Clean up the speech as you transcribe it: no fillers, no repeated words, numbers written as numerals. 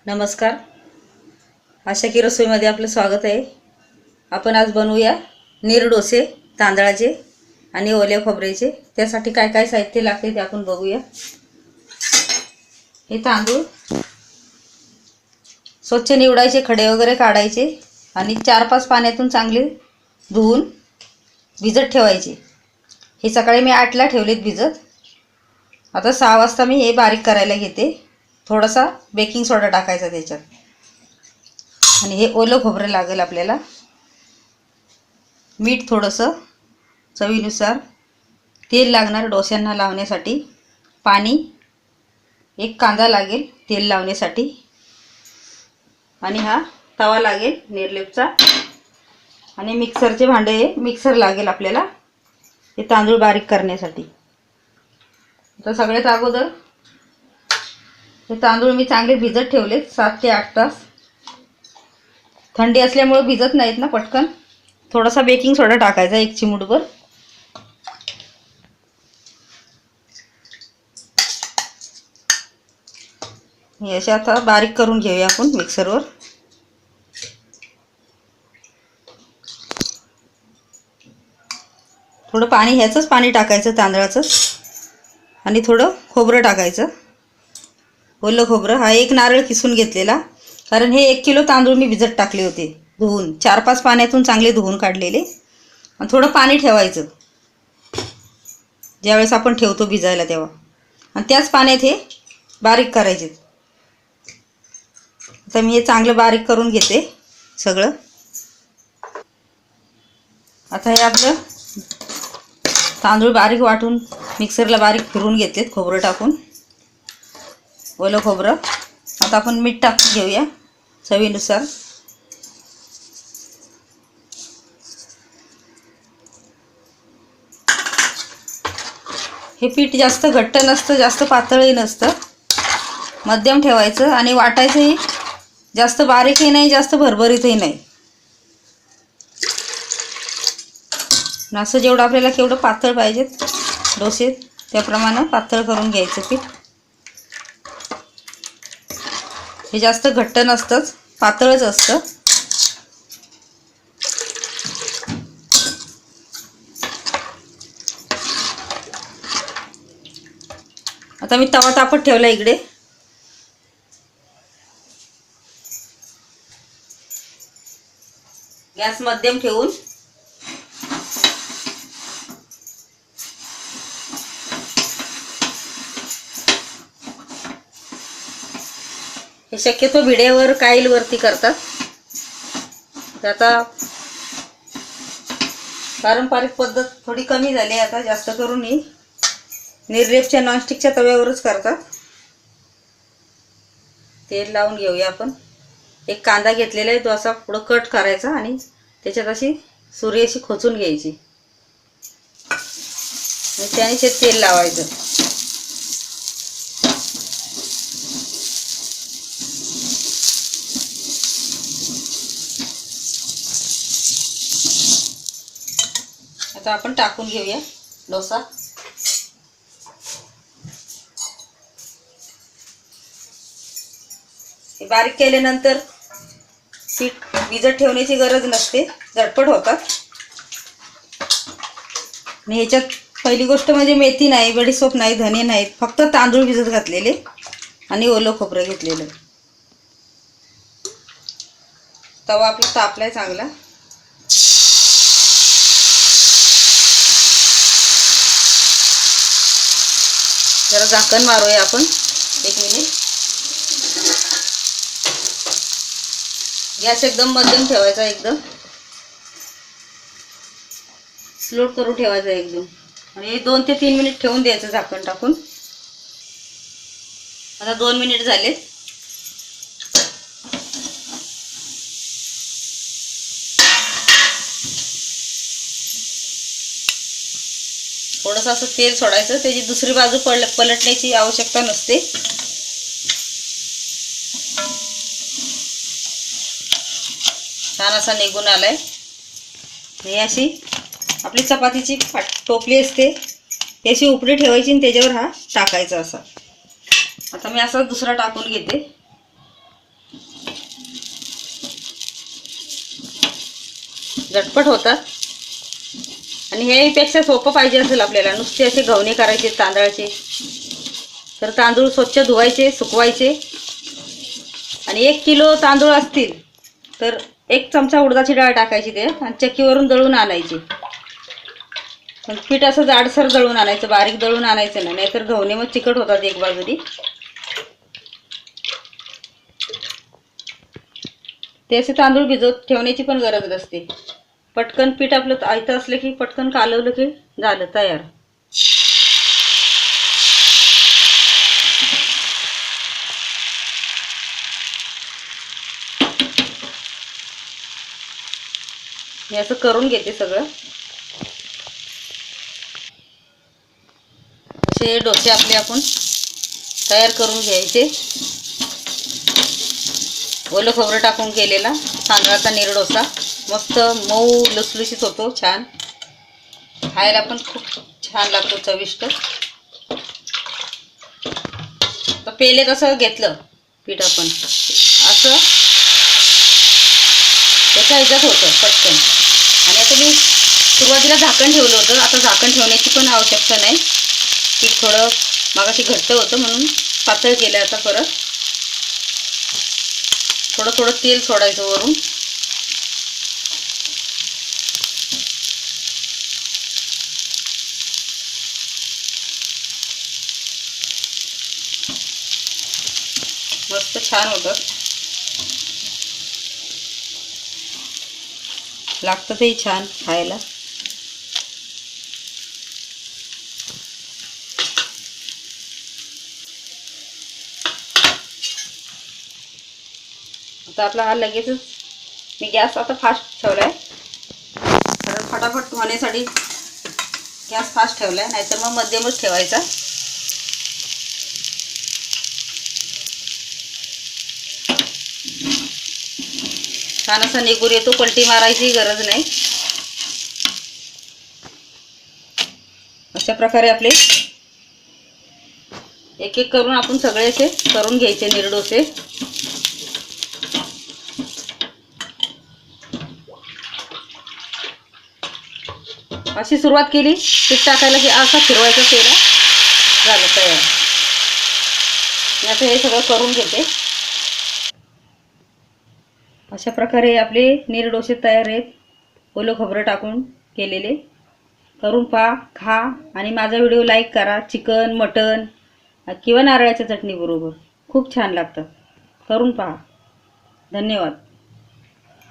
नमस्कार. आशा की रसोईमध्ये आपलं स्वागत आहे. आपण आज बनवूया नीर डोसे तांदळाचे आणि ओल्या खोबऱ्याचे. त्यासाठी काय काय साहित्य लागते ते आपण बघूया. हे तांदूळ स्वच्छ निवडायचे, खडे वगैरे काढायचे आणि 4-5 पाण्यातून चांगले धुवून भिजत ठेवायचे. हे सकाळी मी 8ला ठेवलेत भिजत. आता 6 वाजता मी हे बारीक करायला घेते. थोडासा बेकिंग सोडा टाकायचा त्याच्यात आणि हे ओलं खोबरं लागेल आपल्याला. मीठ थोडंसं चवीनुसार, तेल लागणार डोस्यांना लावण्यासाठी, पाणी, एक कांदा लागेल तेल लावण्यासाठी आणि हा तवा लागेल निर्लेपचा आणि मिक्सरचे भांडे, मिक्सर लागेल आपल्याला हे तांदूळ बारीक करण्यासाठी. तर सगळ्यात अगोदर हे तांदूळ मी चांगले भिजत ठेवले 7 ते 8 तास. थंडी असल्यामुळे भिजत नाहीत ना पटकन. थोडासा बेकिंग सोडा टाकायचा 1 चिमूटभर. हे असे आता बारीक करून घेऊया आपण मिक्सरवर. थोडं पाणी, ह्याचंच पाणी टाकायचं तांदळाचं आणि थोडं खोबरं टाकायचं, ओलं खोबरं. हा 1 नारळ किसून घेतलेला, कारण हे 1 किलो तांदूळ मी भिजत टाकले होते धुवून, 4-5 पाण्यातून चांगले धुवून काढलेले. आणि थोडं पाणी ठेवायचं ज्यावेळेस आपण ठेवतो भिजायला तेव्हा, आणि त्याच पाण्यात हे बारीक करायचे. आता मी हे चांगलं बारीक करून घेते सगळं. आता हे आपलं तांदूळ बारीक वाटून मिक्सरला बारीक फिरून घेतलेत खोबरं टाकून, ओलं खोबरं. आता आपण मीठ टाकून घेऊया चवीनुसार. हे पीठ जास्त घट्ट नसतं, जास्त पातळही नसतं, मध्यम ठेवायचं आणि वाटायचंही जास्त बारीकही नाही, जास्त भरभरीतही नाही. असं जेवढं आपल्याला केवढं पातळ पाहिजेत डोसे त्याप्रमाणे पातळ करून घ्यायचं पीठ. हे जास्त घट्ट नसतंच, पातळच असतं. आता मी तवा तापत ठेवला इकडे. गॅस मध्यम ठेवून हे शक्यतो भिड्यावर काईलवरती करतात. तर आता पारंपरिक पद्धत थोडी कमी झाली आता, जास्त करून ही निर्लेपच्या नॉनस्टिकच्या तव्यावरच करतात. तेल लावून घेऊया आपण. एक कांदा घेतलेला आहे, तो असा पुढं कट करायचा आणि त्याच्यात अशी सुरी अशी खोचून घ्यायची आणि त्याने ते तेल लावायचं. आता आपण टाकून घेऊया डोसा. हे बारीक केल्यानंतर पीठ भिजत ठेवण्याची गरज नसते, झटपट होतात. आणि ह्याच्यात पहिली गोष्ट म्हणजे मेथी नाही, बडीशोप नाही, धने नाहीत, फक्त तांदूळ भिजत घातलेले आणि ओलं खोबरं घेतलेलं. तवा आपला तापलाय चांगला. जरा झाकण मारूया आपण 1 मिनिट. गॅस एकदम मध्यम ठेवायचा, एकदम स्लो करून ठेवायचा एकदम, आणि 2 ते 3 मिनिट ठेवून द्यायचं झाकण टाकून. आता 2 मिनिट झाले. थोडंसं असं तेल सोडायचं, त्याची दुसरी बाजू पलटण्याची आवश्यकता नसते. छान असा निघून आलाय. हे अशी आपली चपातीची टोपली असते, ती अशी उपडी ठेवायची आणि त्याच्यावर हा टाकायचा असा. आता मी असा दुसरा टाकून घेते. झटपट होतात आणि ह्यापेक्षा सोपं पाहिजे असेल आपल्याला नुसते असे घवणे करायचे तांदळाचे तर तांदूळ स्वच्छ धुवायचे सुकवायचे आणि 1 किलो तांदूळ असतील तर 1 चमचा उडदाची डाळ टाकायची त्यात आणि चक्कीवरून दळून आणायची. पण पीठ असं जाडसर दळून आणायचं, बारीक दळून आणायचं नाही, नाहीतर घवणे मग चिकट होतात एक बाजूनी. ते असे तांदूळ भिजवत ठेवण्याची पण गरज नसते. पटकन पीठ आपलं आयतं असलं की पटकन कालवलं की झालं तयार. मी असं करून घेते सगळं. असे डोसे आपले आपण तयार करून घ्यायचे. ओलं खोबरं टाकून केलेला तांदळाचा नीर डोसा मस्त मऊ लुसलुशीत होतो, छान खायला पण खूप छान लागतो, चविष्ट. तर पेले तसं घेतलं पीठ आपण असं त्याच्या ह्याच्यात होतं पटकन. आणि आता मी सुरुवातीला झाकण ठेवलं होतं, आता झाकण ठेवण्याची पण आवश्यकता नाही. पीठ थोडं मागाशी घट्ट होतं म्हणून पातळ केलं. आता परत थोडं थोडं तेल सोडायचं वरून. मस्त छान होतं, लागतं तेही छान खायला. आता आपला हा लगेचच मी गॅस आता फास्ट ठेवलाय, कारण फटाफट होण्यासाठी गॅस फास्ट ठेवलाय, नाहीतर मग मध्यमच ठेवायचा. छान असा निगूर येतो, पलटी मारायची गरज नाही. अशा प्रकारे आपले एक एक करून आपण सगळे असे करून घ्यायचे नीर डोसे. अशी सुरुवात केली पीठ टाकायला की असा फिरवायचा तेला झालं तयार. मी आता हे सगळं करून घेते. अशा प्रकारे आपले नीर डोसे तयार आहेत, ओलं खोबरं टाकून केलेले. करून पहा, खा आणि माझा व्हिडिओ लाईक करा. चिकन, मटन किंवा नारळाच्या चटणी बरोबर खूप छान लागतात. करून पहा. धन्यवाद.